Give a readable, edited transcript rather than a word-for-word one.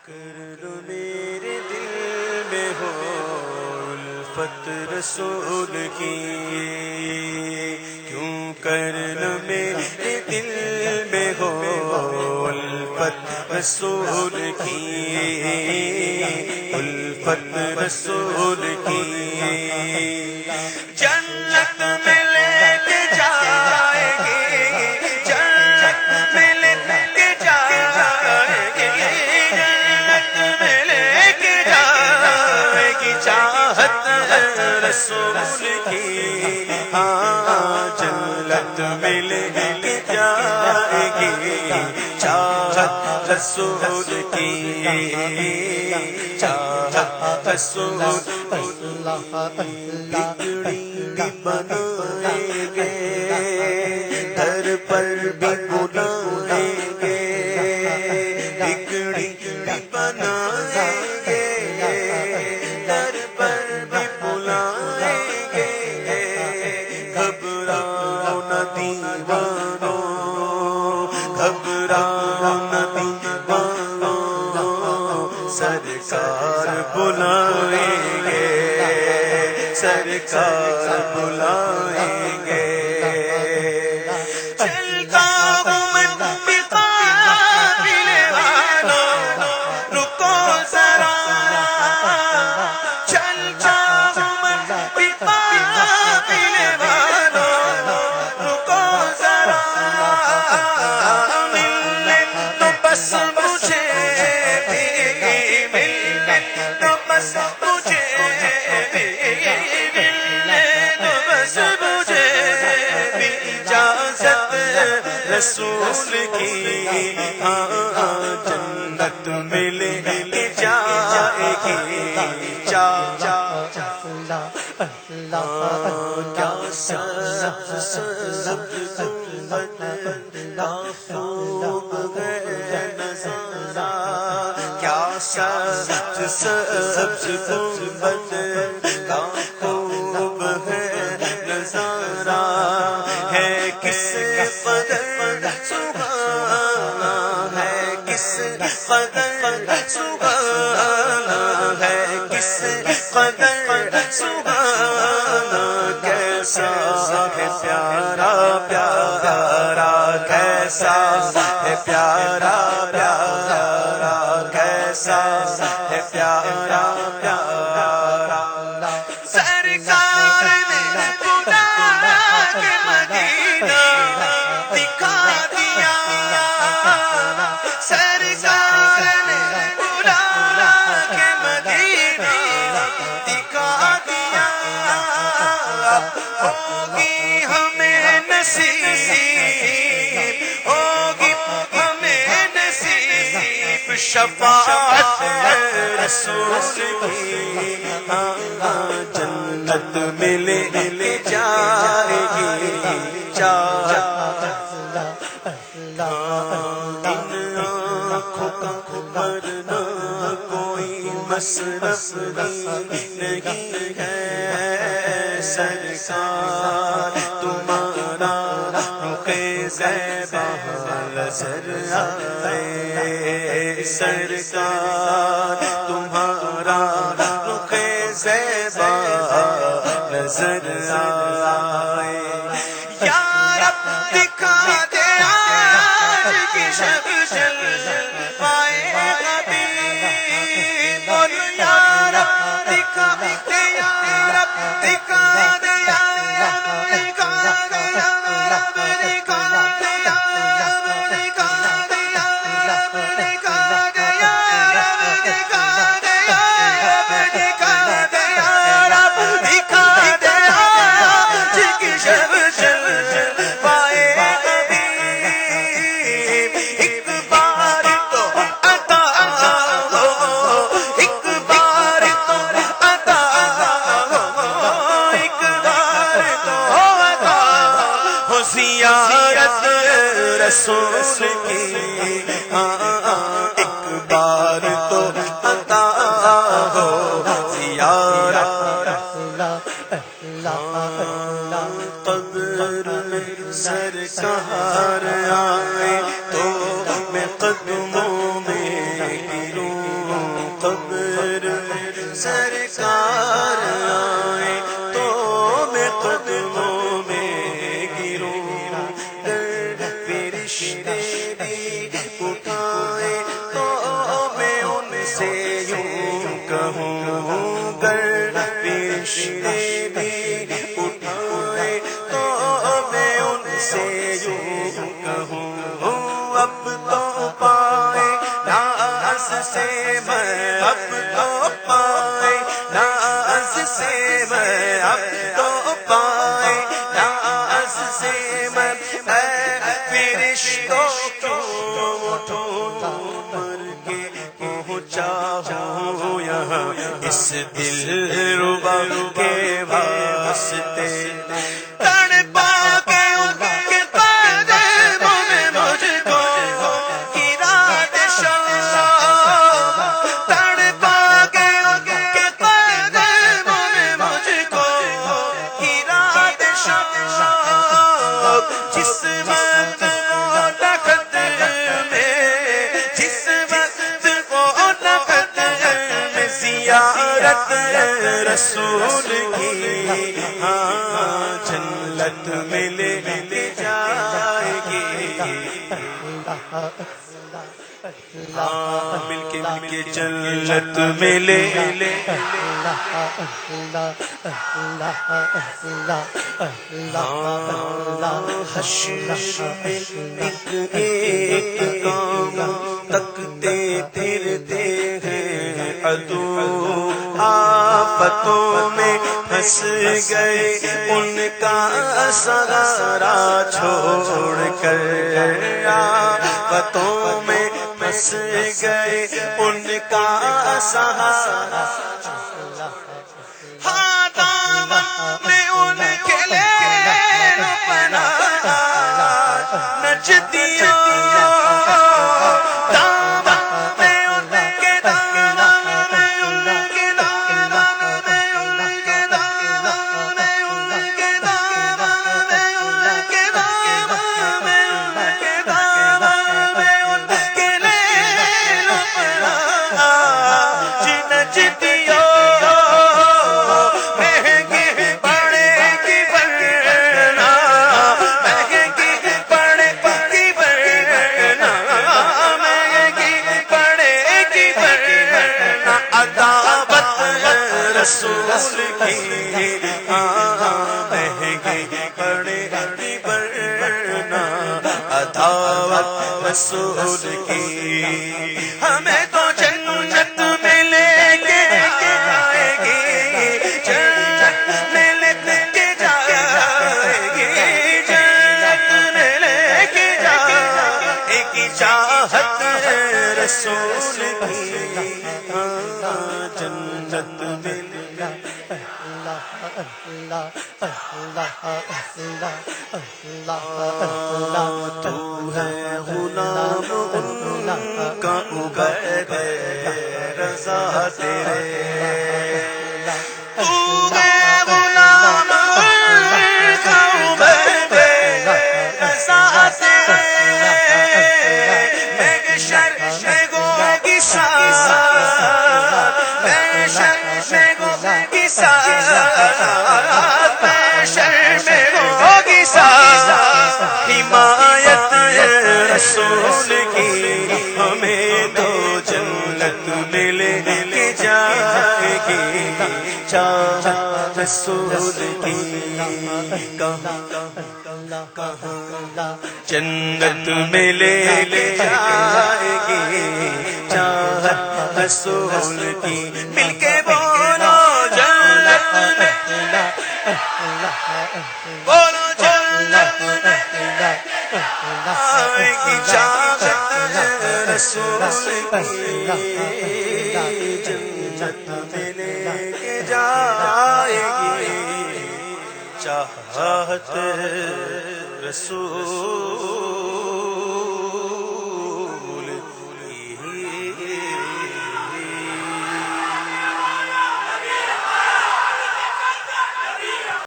کر لو میرے دل میں ہو الفت رسول کی، کیوں کر لو میرے دل میں ہو الفت رسول کی، الفت رسول کی۔ جنت میں لے کے جائے گی، جنت میں لے کے جائے گی، جنت میں لے کے جائے گی چاہت رسول کی، ہاں جنت میں لے کے جائے گی چاہت رسول کی، چاہت رسول بگڑی بنائیں گے، گھر پر بھی بلائیں گے، بگڑی بنائیں گے، گھر پر بھی بلائیں گے، گھبراؤ نہ دیوانو، گھبراؤ نہ دیوانو، سرکار بلائیں گے، سرکار بلائیں گے۔ چلتا ہوں میں بقافلے والوں، رکو ذرا، چلتا ہوں میں بقافلے والوں، رکو ذرا، ملنے تو بس مجھے بھی، ملنے تو بس مجھے بھی، رسول کی، ہاں جنت میں لے کے جائے گی چاہت، کیا سبز سبز گنبد کا خوب ہے نظارہ، کیا سبز سبز گنبد کا خوب ہے نظارہ، ہے کس قدر سبحانہ، ہے کس قدر سبحانہ، ہے کس قدر سبحانہ، کیسا ہے پیارا پیارا، کیسا ہے پیارا پیارا، کیسا ہے پیارا پیارا، سرکار نے بلا کے مدینہ دکھا دیا، سرکار نے بلا کے مدینہ دکھا دیا، ہوگی ہمیں نصیب، ہوگی ہمیں نصیب شفاعت رسول کی، ہاں جنت میں لے جائے گی چاہت، ان آنکھوں کا مرنا کوئی مصرف نہیں ہے، سرکار تمہارا رخ زیبا نظر آئے، سرکار تمہارا رخ زیبا نظر آئے، یا رب دکھا دے آج کی شب پائے حبیب، بولو یا رب دکھا دے، یا رب دکھا دے، یا رب دکھا دے، یا رب دکھا دے، یا رب دکھا دے، یا رب دکھا دے، یا رب دکھا دے، یا رب دکھا دے، یا رب دکھا دے آج کی شب پائے حبیب، ایک بار تو عطا ہو، ایک بار تو عطا ہو، ایک بار تو عطا ہو، زیارت رسول کی، ہاں ایک بار تو عطا ہو زیارت، قبر میں سرکار آئے تو میں قدموں میں گروں، قبر سرکار آئے تو میں قدموں میں گروں، گر فرشتے بھی اٹھائے تو میں ان سے یوں کہوں، گر فرشتے بھی اٹھائے تو میں ان سے یوں کہوں، اب تو پائے ناز سے میں، اب تو پائے ناز سے میں، اب تو پائے ناز سے میں، فرشتوں کو اٹھوں مر کے پہنچا ہوں یہاں اس دل ربا کے واسطے، تڑپا کے ان کے قدموں میں مجھ کو گرا دے شوق، تڑپا کے ان کے قدموں میں مجھ کو گرا دے شوق، جس وقت وہ تخت میں، جس وقت وہ تخت میں زیارت رسول کی، ہاں جنت میں لے جائے گی، ہاں مل کے جنت میں لے حشر میں ایک کام تکتے پھرتے ہیں عدو، آفتوں میں پھنس گئے ان کا سہارا چھوڑ کر، آفتوں میں پھنس گئے ان کا سہارا، ہاں دامن میں ان کے لے لو پناہ نجدیوں، رسول کی مہنگی پڑے گی ورنہ عداوت رسول کی، ہمیں تو جنت میں لے کے جائے گی، جنت میں لے کے جائے گی، جنت میں لے کے جائے گی، چاہت رسول کی، جنت میں تو ہے غلام ان کا عبید رضا تیرے، تو ہے غلام ان کا عبید رضا تیرے، محشر میں ہوگی ساتھ، محشر میں ہوگی ساتھ، محشر میں ہوگی ساتھ، حمایت رسول کی، ہمیں تو جنت میں لے کے جائے گی، چاہت رسول کی، کہاں جنت میں لے جائے گی، چاہت رسول کی، مل کے بولو جنت میں، بولو جنت میں آئے گی، چاہت رسول کی، جنت میں لے کے جائے گی، چاہت رسول